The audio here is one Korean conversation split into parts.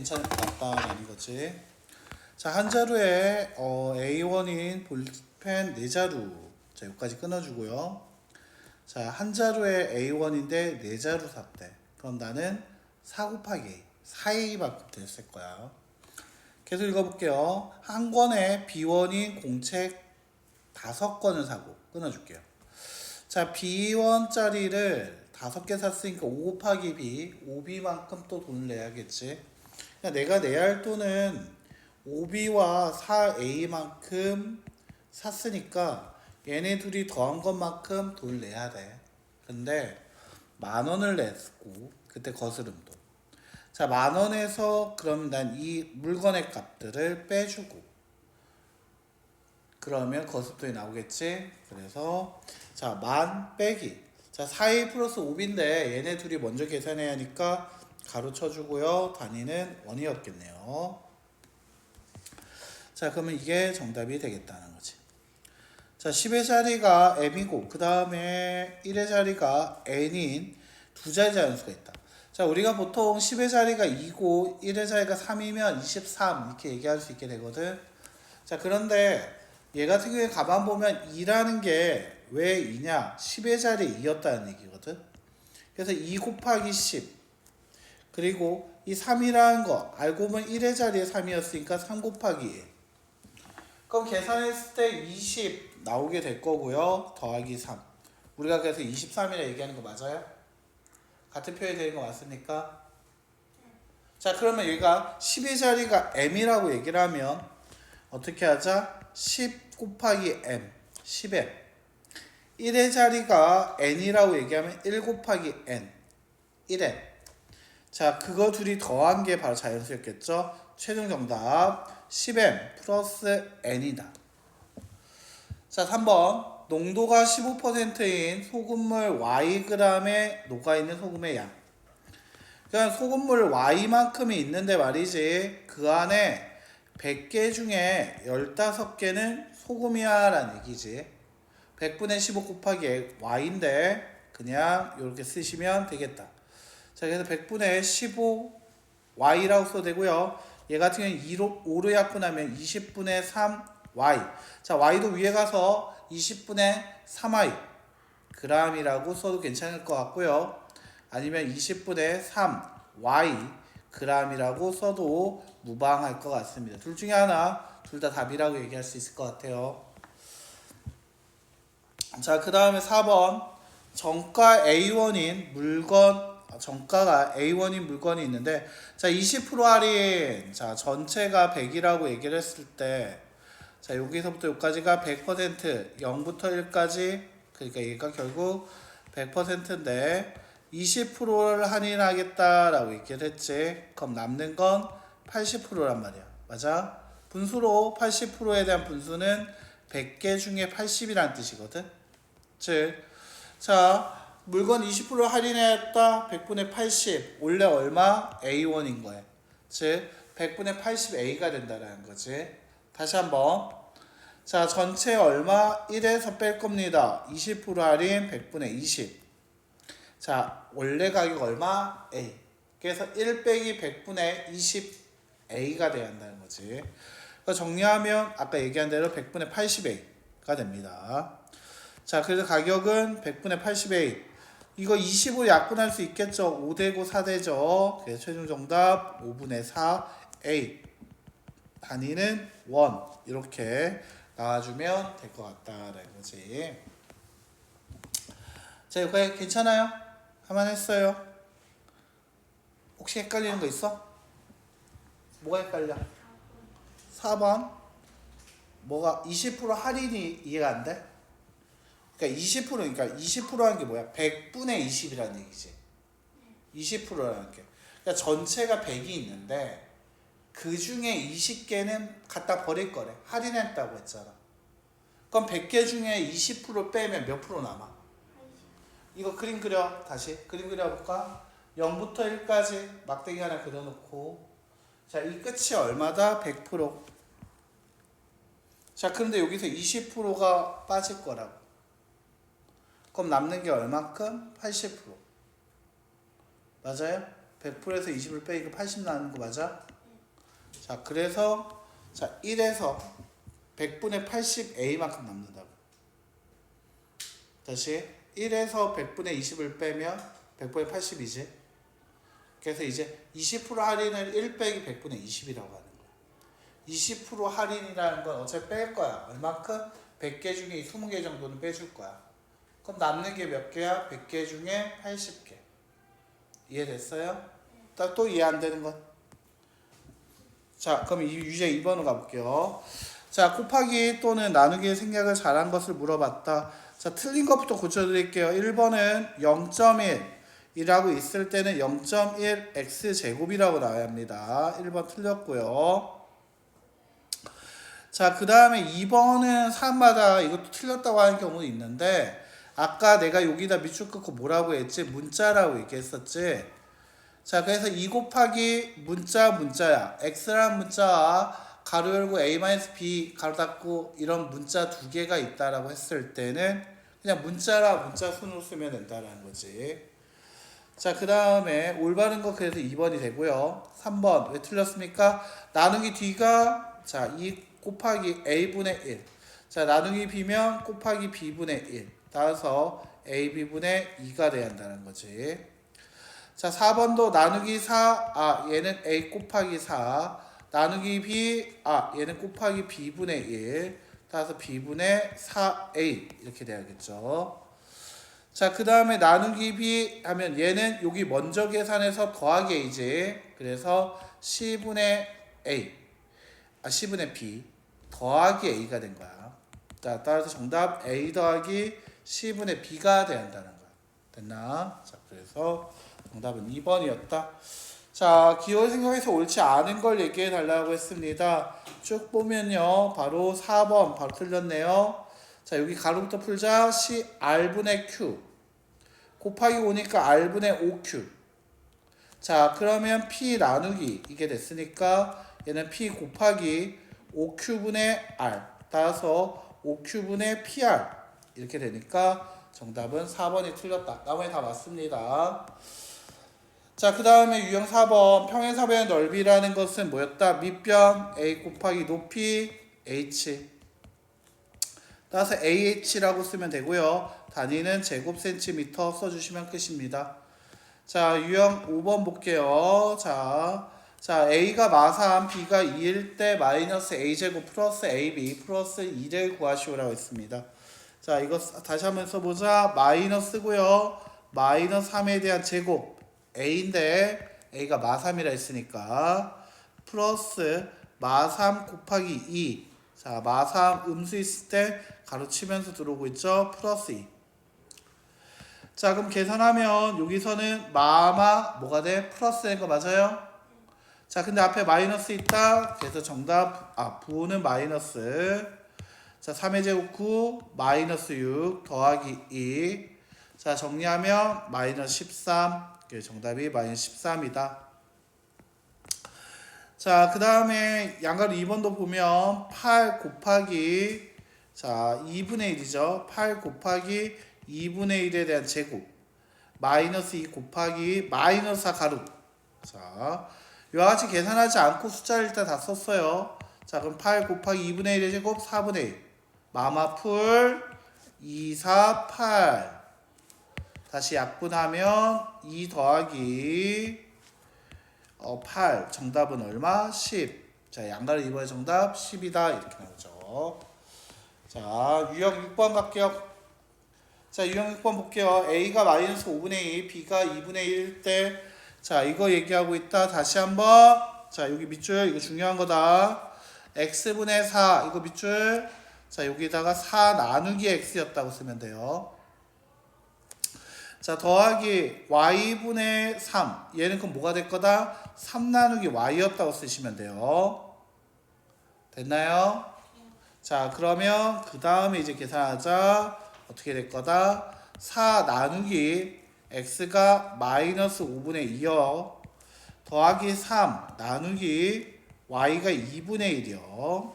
괜찮을 것 같다라는 거지. 자, 한 자루에 A1인 볼펜 4자루. 자, 여기까지 끊어주고요. 자, 한 자루에 A1인데 4자루 샀대. 그럼 나는 4 곱하기 A, 4A만큼 됐을 거야. 계속 읽어볼게요. 한 권에 B1인 공책 5권을 사고 끊어줄게요. 자, B1짜리를 5개 샀으니까 5 곱하기 B, 5B만큼 또 돈을 내야겠지. 그러니까 내가 내야 할 돈은 5B와 4A만큼 샀으니까 얘네 둘이 더한 것만큼 돈을 내야 돼. 근데 10,000원을 냈고 그때 거스름돈. 자, 10,000원에서 그럼 난 이 물건의 값들을 빼주고 그러면 거스름돈이 나오겠지. 그래서 자, 10,000 빼기. 자, 4A 플러스 5B인데 얘네 둘이 먼저 계산해야 하니까 가로 쳐주고요. 단위는 1이었겠네요. 자, 그러면 이게 정답이 되겠다는 거지. 자, 10의 자리가 m이고 그 다음에 1의 자리가 n인 두 자리 자연수가 있다. 자, 우리가 보통 10의 자리가 2고 1의 자리가 3이면 23 이렇게 얘기할 수 있게 되거든. 자, 그런데 얘 같은 경우에 가만 보면 2라는 게 왜 2냐? 10의 자리 2였다는 얘기거든. 그래서 2 곱하기 10 그리고 이 3이라는 거 알고 보면 1의 자리에 3이었으니까 3 곱하기 1. 그럼 계산했을 때 20 나오게 될 거고요. 더하기 3. 우리가 그래서 23이라 얘기하는 거 맞아요? 같은 표현이 되는 거 맞습니까? 자, 그러면 여기가 10의 자리가 m이라고 얘기를 하면 어떻게 하자? 10 곱하기 m, 10m. 1의 자리가 n이라고 얘기하면 1 곱하기 n, 1n. 자, 그거 둘이 더한 게 바로 자연수였겠죠? 최종 정답 10m 플러스 n이다. 자, 3번. 농도가 15%인 소금물 Yg에 녹아있는 소금의 양. 그러니까 소금물 Y만큼이 있는데 말이지 그 안에 100개 중에 15개는 소금이야 라는 얘기지. 100분의 15 곱하기 Y인데 그냥 이렇게 쓰시면 되겠다. 자, 그래서 100분의 15 Y라고 써도 되고요. 얘 같은 경우는 5로 약분하면 20분의 3 Y. 자, Y도 위에 가서 20분의 3Y g이라고 써도 괜찮을 것 같고요. 아니면 20분의 3 Y g이라고 써도 무방할 것 같습니다. 둘 중에 하나, 둘 다 답이라고 얘기할 수 있을 것 같아요. 자, 그 다음에 4번. 정가 A1인 물건, 정가가 A1인 물건이 있는데, 자, 20% 할인, 자, 전체가 100이라고 얘기를 했을 때, 자, 여기서부터 여기까지가 100%, 0부터 1까지, 그러니까 얘가 결국 100%인데, 20%를 할인하겠다라고 얘기를 했지. 그럼 남는 건 80%란 말이야. 맞아? 분수로 80%에 대한 분수는 100개 중에 80이라는 뜻이거든. 즉, 자, 물건 20% 할인했다. 100분의 80. 원래 얼마? A1인 거야. 즉, 100분의 80A가 된다는 거지. 다시 한번. 자, 전체 얼마? 1에서 뺄 겁니다. 20% 할인 100분의 20. 자, 원래 가격 얼마? A. 그래서 1 빼기 100분의 20A가 돼야 한다는 거지. 정리하면 아까 얘기한 대로 100분의 80A가 됩니다. 자, 그래서 가격은 100분의 80A. 이거 20으로 약분할 수 있겠죠? 5되고 4되죠? 그래서 최종 정답 5분의 4A. 단위는 1. 이렇게 나와주면 될 것 같다라는 거지. 자, 이거 괜찮아요? 할만했어요? 혹시 헷갈리는 거 있어? 뭐가 헷갈려? 4번. 뭐가 20% 할인이 이해가 안 돼? 그러니까 20%라는 게 뭐야? 100분의 20이라는 얘기지. 20%라는 게. 그러니까 전체가 100이 있는데 그 중에 20개는 갖다 버릴 거래. 할인했다고 했잖아. 그럼 100개 중에 20% 빼면 몇 프로 남아? 이거 그림 그려. 다시 그림 그려볼까? 0부터 1까지 막대기 하나 그려놓고, 자, 이 끝이 얼마다? 100%. 자, 그런데 여기서 20%가 빠질 거라고. 그럼 남는 게 얼만큼? 80%. 맞아요? 100%에서 20을 빼니까 80 나는 거 맞아? 자, 그래서 자 1에서 100분의 80a만큼 남는다고. 다시 1에서 100분의 20을 빼면 100분의 80이지. 그래서 이제 20% 할인을 1 빼기 100분의 20이라고 하는 거야. 20% 할인이라는 건 어차피 뺄 거야. 얼만큼? 100개 중에 20개 정도는 빼줄 거야. 그럼 남는 게 몇 개야? 100개 중에 80개. 이해됐어요? 또 이해 안 되는 건? 자, 그럼 유제 2번으로 가볼게요. 자, 곱하기 또는 나누기 생략을 잘한 것을 물어봤다. 자, 틀린 것부터 고쳐드릴게요. 1번은 0.1이라고 있을 때는 0.1 x제곱이라고 나와야 합니다. 1번 틀렸고요. 자, 그 다음에 2번은 사람마다 이것도 틀렸다고 하는 경우도 있는데, 아까 내가 여기다 밑줄 긋고 뭐라고 했지? 문자라고 얘기했었지? 자, 그래서 2 곱하기 문자야. x라는 문자와 가로 열고 a-b 가로 닫고 이런 문자 두 개가 있다라고 했을 때는 그냥 문자라 문자 순으로 쓰면 된다라는 거지. 자, 그 다음에 올바른 거 그래서 2번이 되고요. 3번 왜 틀렸습니까? 나누기 뒤가 자 2 곱하기 a분의 1. 자, 나누기 b면 곱하기 b분의 1. 따라서 ab분의 2가 돼야 한다는 거지. 자, 4번도 나누기 4, 얘는 a 곱하기 4. 나누기 b, 얘는 곱하기 b분의 1. 따라서 b분의 4a 이렇게 돼야겠죠. 자, 그 다음에 나누기 b 하면 얘는 여기 먼저 계산해서 더하기 a지. 그래서 c분의 a, c분의 b 더하기 a가 된 거야. 자, 따라서 정답 a 더하기 c분의 b가 돼야 한다는 거야. 됐나? 자, 그래서 정답은 2번이었다. 자, 기호를 생각해서 옳지 않은 걸 얘기해 달라고 했습니다. 쭉 보면요. 바로 4번 바로 틀렸네요. 자, 여기 가로부터 풀자. C R분의 Q 곱하기 5니까 R분의 5Q. 자, 그러면 P 나누기 이게 됐으니까 얘는 P 곱하기 5Q분의 R 따라서 5Q분의 PR 이렇게 되니까 정답은 4번이 틀렸다. 나머지 다 맞습니다. 자, 그 다음에 유형 4번 평행사변의 넓이라는 것은 뭐였다? 밑변 a 곱하기 높이 h. 따라서 ah라고 쓰면 되고요. 단위는 제곱센티미터 써주시면 끝입니다. 자, 유형 5번 볼게요. 자, a가 마삼, b가 2일 때 마이너스 a제곱 플러스 ab 플러스 2를 구하시오라고 했습니다. 자, 이거 다시 한번 써보자. 마이너스고요. 마이너스 3에 대한 제곱 a인데 a가 마3이라 했으니까 플러스 마3 곱하기 2. 자, 마3 음수 있을 때 가로치면서 들어오고 있죠. 플러스 2. 자, 그럼 계산하면 여기서는 마마 뭐가 돼? 플러스 된 거 맞아요? 자, 근데 앞에 마이너스 있다. 그래서 정답 부호는 마이너스. 자, 3의 제곱 9 마이너스 6 더하기 2. 자, 정리하면 마이너스 13. 정답이 마이너스 13이다. 자, 그 다음에 양가로 2번도 보면 8 곱하기 자 2분의 1이죠. 8 곱하기 2분의 1에 대한 제곱 마이너스 2 곱하기 마이너스 4 가로. 자, 이와 같이 계산하지 않고 숫자를 일단 다 썼어요. 자, 그럼 8 곱하기 2분의 1의 제곱 4분의 1 마마풀 2, 4, 8 다시 약분하면 2 더하기 8 정답은 얼마? 10. 자, 양가로 2번의 정답 10이다 이렇게 나오죠. 자, 유형 6번 갈게요. 자, 유형 6번 볼게요. a가 마이너스 5분의 2 b가 2분의 1일 때 자, 이거 얘기하고 있다. 다시 한번 자, 여기 밑줄 이거 중요한 거다. x분의 4 이거 밑줄 자, 여기다가 4 나누기 x였다고 쓰면 돼요. 자, 더하기 y분의 3 얘는 그럼 뭐가 될 거다? 3 나누기 y였다고 쓰시면 돼요. 됐나요? 자, 그러면 그 다음에 이제 계산하자. 어떻게 될 거다? 4 나누기 x가 마이너스 5분의 2요. 더하기 3 나누기 y가 2분의 1이요.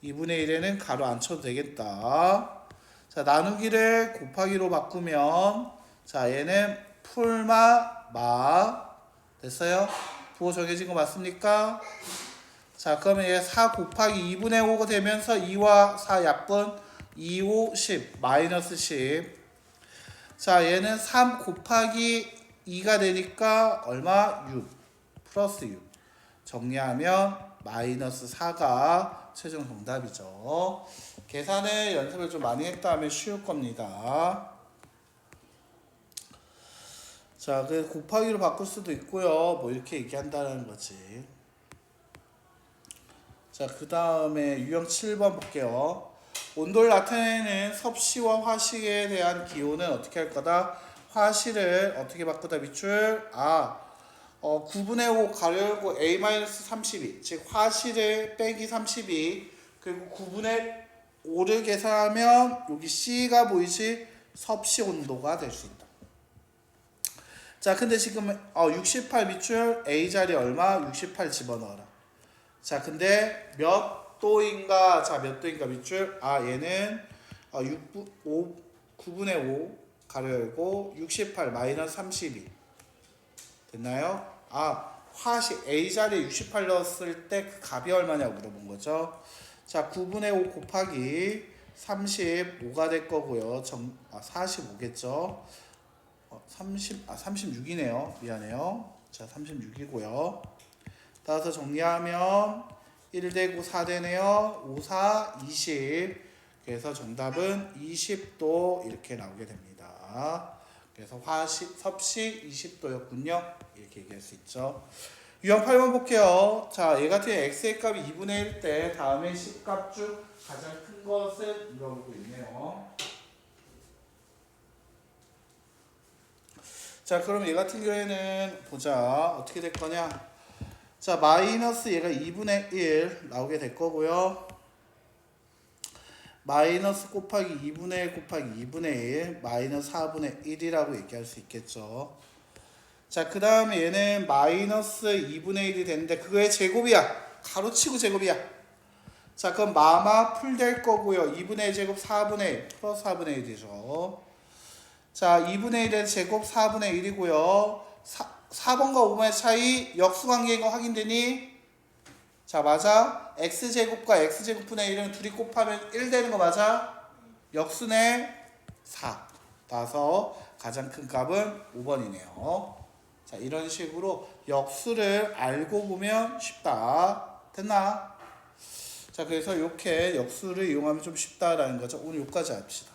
2분의 1에는 가로 안 쳐도 되겠다. 자, 나누기를 곱하기로 바꾸면 자, 얘는 풀마 마 됐어요? 부호 정해진 거 맞습니까? 자, 그러면 얘 4 곱하기 2분의 5가 되면서 2와 4 약분 2, 5, 10 마이너스 10. 자, 얘는 3 곱하기 2가 되니까 얼마? 6 플러스 6. 정리하면 마이너스 4가 최종 정답이죠. 계산을 연습을 좀 많이 했다 하면 쉬울 겁니다. 자, 그 곱하기로 바꿀 수도 있고요. 뭐 이렇게 얘기한다는 거지. 자, 그 다음에 유형 7번 볼게요. 온도를 나타내는 섭씨와 화씨에 대한 기호는 어떻게 할 거다? 화씨를 어떻게 바꾸다 밑줄? 9분의 5 가로 열고 A-32. 즉 화씨를 빼기 32. 그리고 9분의 5를 계산하면 여기 C가 보이지? 섭씨 온도가 될 수 있다. 자, 근데 지금 68 밑줄 A 자리 얼마? 68 집어넣어라. 자, 근데 몇 도인가? 자, 몇 도인가 밑줄? 얘는 9분의 5 가로 열고 68 마이너스 32 됐나요? 화씨 A 자리에 68 넣었을 때 그 값이 얼마냐고 물어본 거죠. 자, 9분의 5 곱하기 35가 될 거고요. 45겠죠. 36이네요. 미안해요. 자, 36이고요. 따라서 정리하면 1되고 4되네요. 5, 4, 20. 그래서 정답은 20도 이렇게 나오게 됩니다. 그래서 섭씨 20도였군요. 이렇게 얘기할 수 있죠. 유형 8번 볼게요. 자, 얘 같은 경우 x의 값이 2분의 1 때 다음에 10값 중 가장 큰 것을 물어보고 있네요. 자, 그럼 얘 같은 경우에는 보자. 어떻게 될 거냐? 자, 마이너스 얘가 2분의 1 나오게 될 거고요. 마이너스 곱하기 2분의 1 곱하기 2분의 1 마이너스 4분의 1이라고 얘기할 수 있겠죠. 자, 그 다음에 얘는 마이너스 2분의 1이 되는데 그거의 제곱이야. 가로치고 제곱이야. 자, 그럼 마마 풀 될 거고요. 2분의 1 제곱 4분의 1 플러스 4분의 1이죠. 자, 2분의 1의 제곱 4분의 1이고요. 4번과 5번의 차이 역수관계인 거 확인되니? 자, 맞아. x제곱과 x제곱분의 1은 둘이 곱하면 1 되는 거 맞아? 역수네 4. 따라서 가장 큰 값은 5번이네요. 자, 이런 식으로 역수를 알고 보면 쉽다. 됐나? 자, 그래서 이렇게 역수를 이용하면 좀 쉽다라는 거죠. 오늘 여기까지 합시다.